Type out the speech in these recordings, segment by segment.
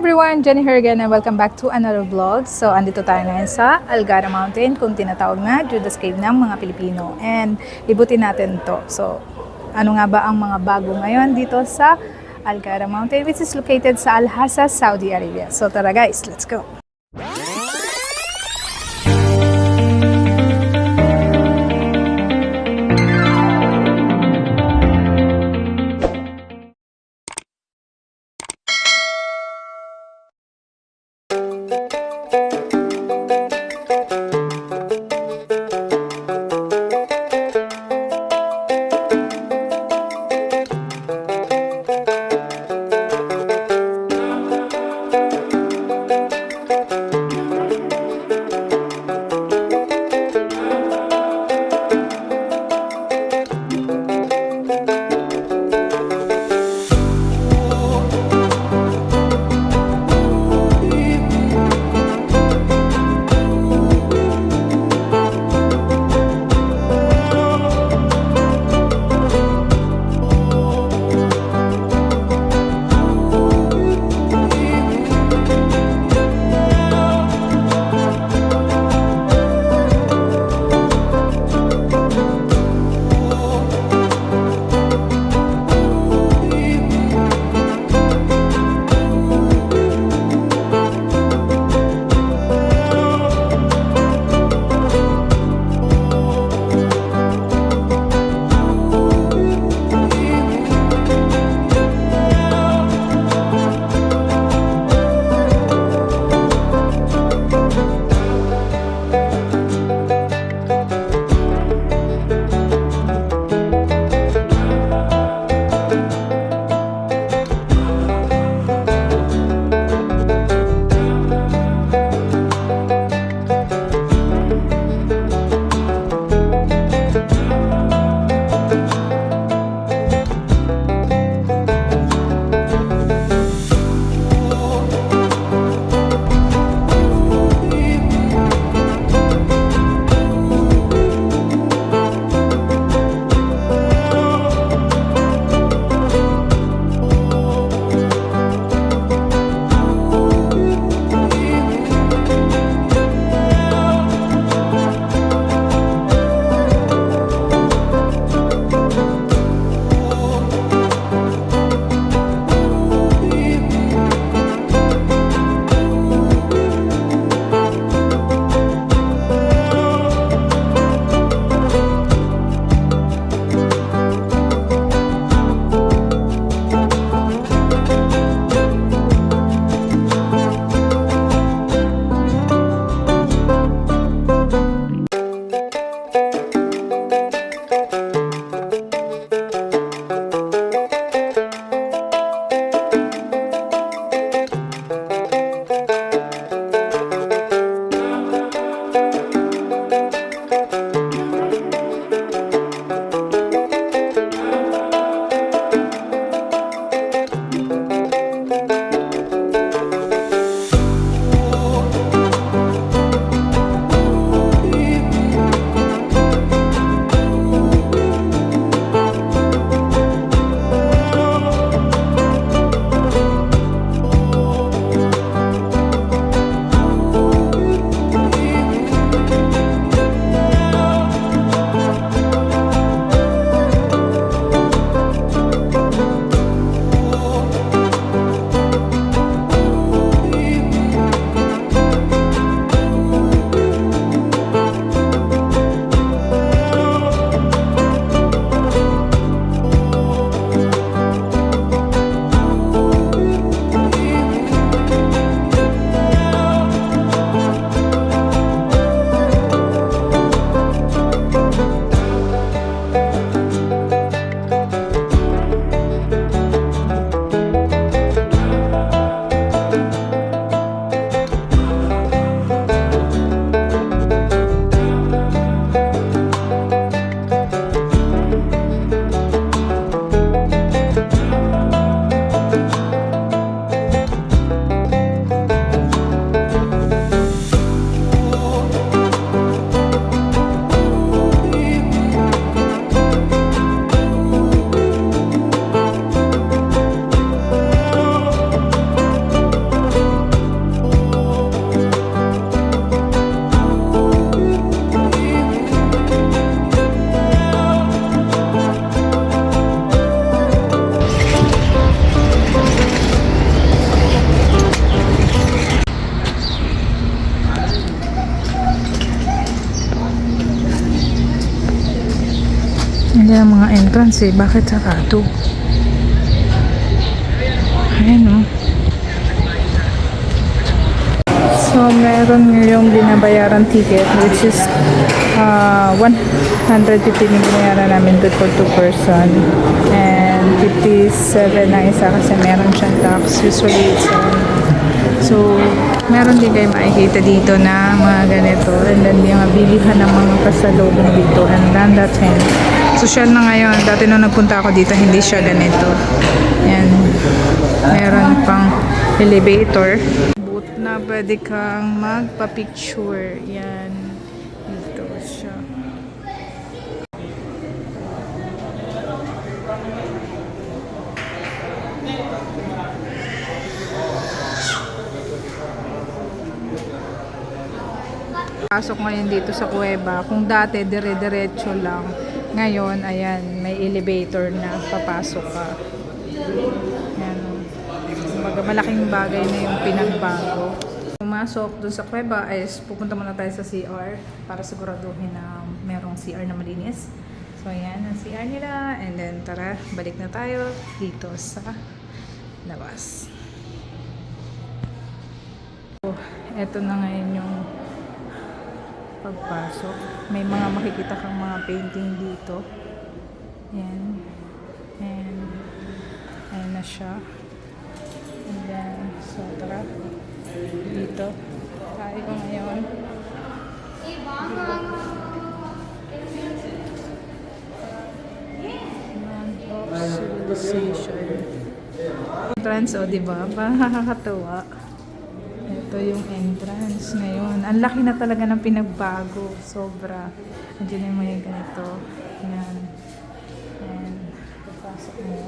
everyone! Jenny here again and welcome back to another vlog. So, andito tayo ngayon sa Algara Mountain, kung tinatawag na Judas Cave ng mga Pilipino. And libutin natin to. So, ano nga ba ang mga bago ngayon dito sa Algara Mountain, which is located sa Al-Hasa, Saudi Arabia. So, tara guys, let's go! din ang mga entrance eh. Bakit sarado? Ayan o. So, meron ngayong binabayaran ticket which is 150 yung binayaran namin good for 2 person. And 57 ang isa kasi meron siyang tax. Usually it's so, meron din kayo makikita dito na mga ganito. And then yung bilihan ng mga pasalubong dito. And then that's it. Social na ngayon. Dati nung nagpunta ako dito, hindi siya ganito. And meron pang elevator. Booth na pwede kang magpa-picture. Yan. Dito siya. Pasok ngayon dito sa kuweba. Kung dati dire-diretso lang, ngayon ayan, may elevator na papasok ka. Ayan. Kumbaga, malaking bagay na yung pinagbago. Pumasok dun sa kuweba is pupunta muna tayo sa CR para siguraduhin na merong CR na malinis. So ayan, ang CR nila. And then tara, balik na tayo dito sa labas. So, eto na ngayon yung pagpasok. May mga makikita kang mga painting dito. Ayan. And ayan na siya. And then, so tara. Dito. Tayo ko ngayon. Land of Civilization. Entrance, o diba? Nakakatawa. Ito yung entrance ngayon. Ang laki na talaga ng pinagbago. Sobra. Andiyan yung mga ganito. Yan. Yan. Papasok mo.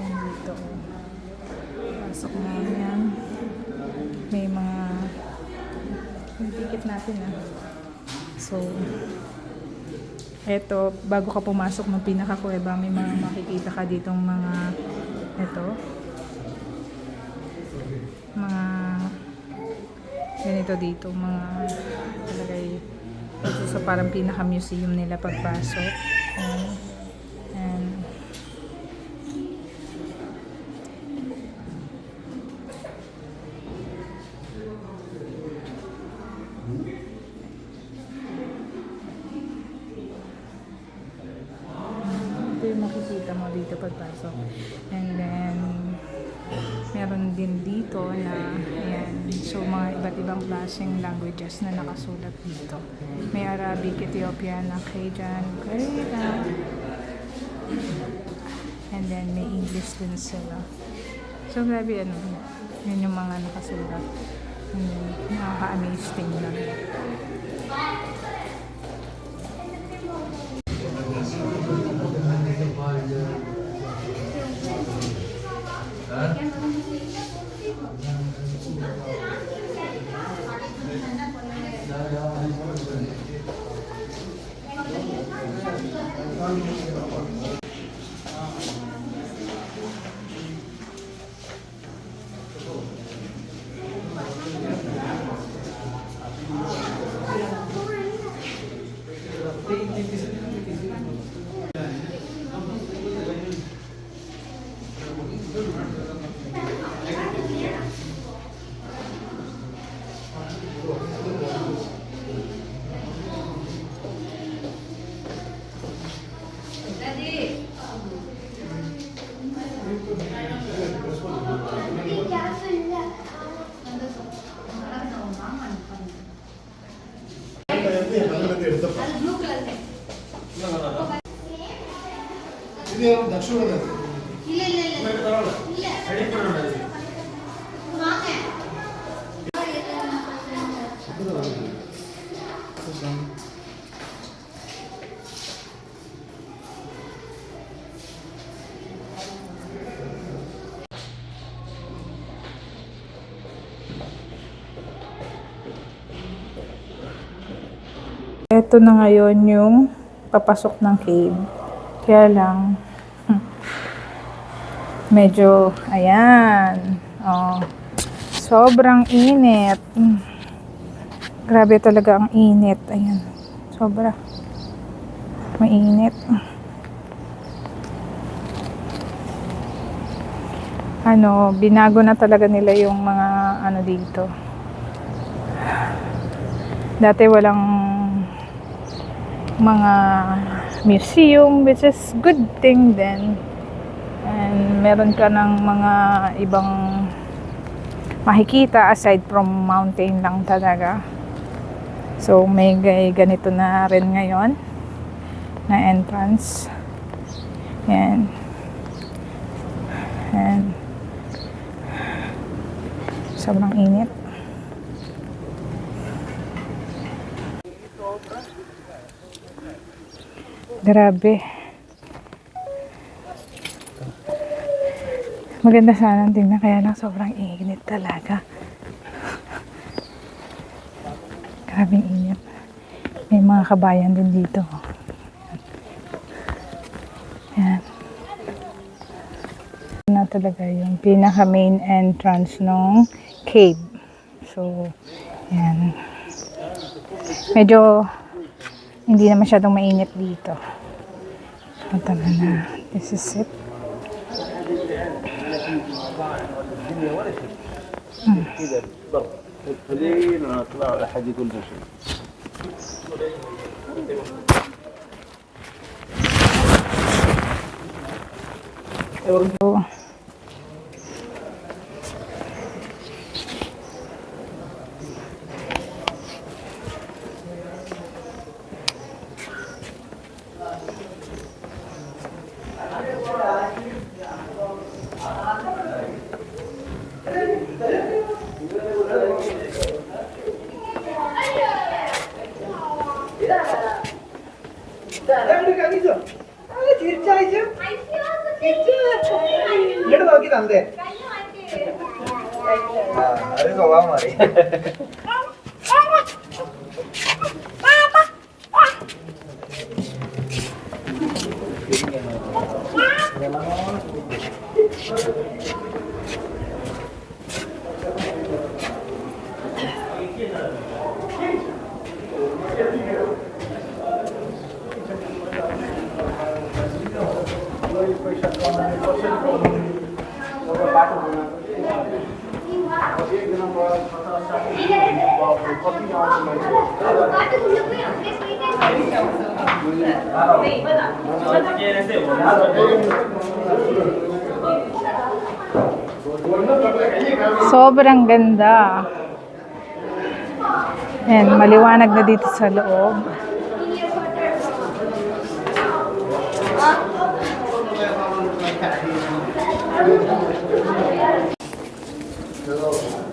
Yan dito. Pasok mo. Yan. May mga yung ticket natin So, eto, bago ka pumasok ng pinakakuweba, may mga makikita ka ditong mga mga ganito dito, mga talagay ito sa parang pinaka-museum nila pagpasok. And ito yung makikita mo dito pagpasok. And then meron din dito na ayan, so mga iba't ibang klaseng languages na nakasulat dito. May Arabic, Ethiopian, Akkadian, Korean, and then may English din sila. So grabe yun yung mga nakasulat. And then nakaka-amaze tingnan. Ito na ngayon yung papasok ng cave. Kaya lang, medyo, ayan, sobrang init. Grabe talaga ang init. Ayan, sobra. Mainit. binago na talaga nila yung mga dito. Dati walang mga museum, which is good thing din. And meron ka ng mga ibang makikita aside from mountain lang talaga. So may ganito na rin ngayon na entrance. Yan. And sobrang init. Grabe. Maganda sana tingnan, kaya lang sobrang init talaga. Grabing init. May mga kabayan din dito. Yan. Na talaga yung pinaka main entrance ng cave. So, yan. Medyo hindi na masyadong mainit dito. So, tama na. This is it. So, sobrang ganda. And maliwanag na dito sa loob.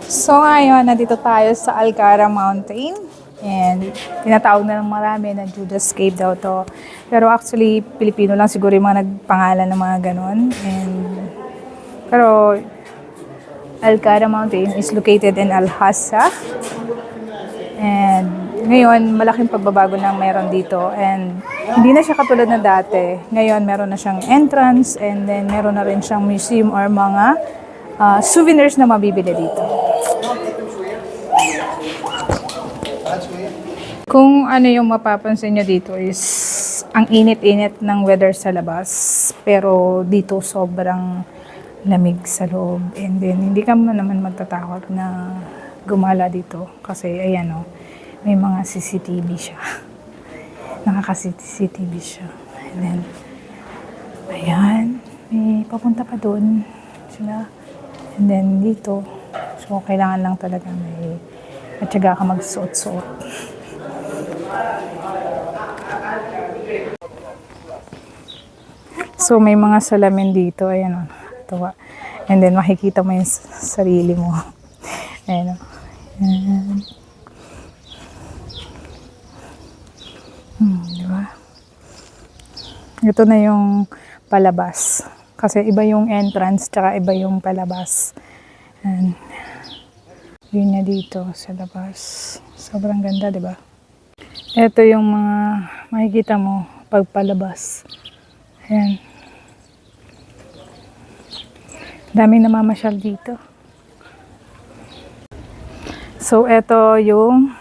So ngayon, nandito tayo sa Alcara Mountain. And tinatawag na ng marami na Judas Cave daw to. Pero actually, Pilipino lang siguro yung mga nagpangalan ng mga ganon. Pero Alcara Mountain is located in Alhassa. And ngayon, malaking pagbabago na meron dito. And hindi na siya katulad na dati. Ngayon, meron na siyang entrance and then meron na rin siyang museum or mga souvenirs na mabibili dito. Kung ano yung mapapansin nyo dito is ang init-init ng weather sa labas. Pero dito sobrang lamig sa loob. And then hindi ka naman magtatakot na gumala dito. Kasi ayan o, may mga CCTV siya. Nakaka-CCTV siya. And then, ayan, may papunta pa doon sila. And then dito, so kailangan lang talaga may atyaga ka magsuot-suot. So may mga salamin dito, ayan o, tuwa. And then makikita mo yung sarili mo. Ayan o. Ayan. Diba? Ito na yung palabas. Kasi iba yung entrance, tsaka iba yung palabas. And yun niya dito sa labas. Sobrang ganda, di ba? Ito yung mga makikita mo pagpalabas. Ayan. Daming namamasyal dito. So, ito yung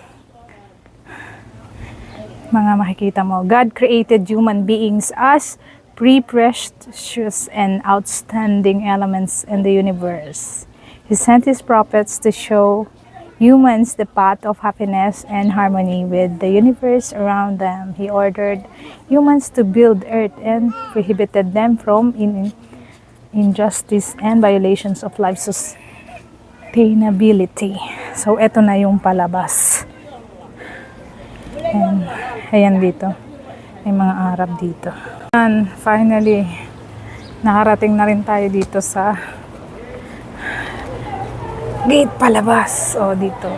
mga makikita mo. God created human beings as precious and outstanding elements in the universe. He sent his prophets to show humans the path of happiness and harmony with the universe around them. He ordered humans to build earth and prohibited them from injustice and violations of life sustainability. So, eto na yung palabas. And, ayan dito. May mga Arab dito. And finally, nakarating na rin tayo dito sa gate palabas. O, dito.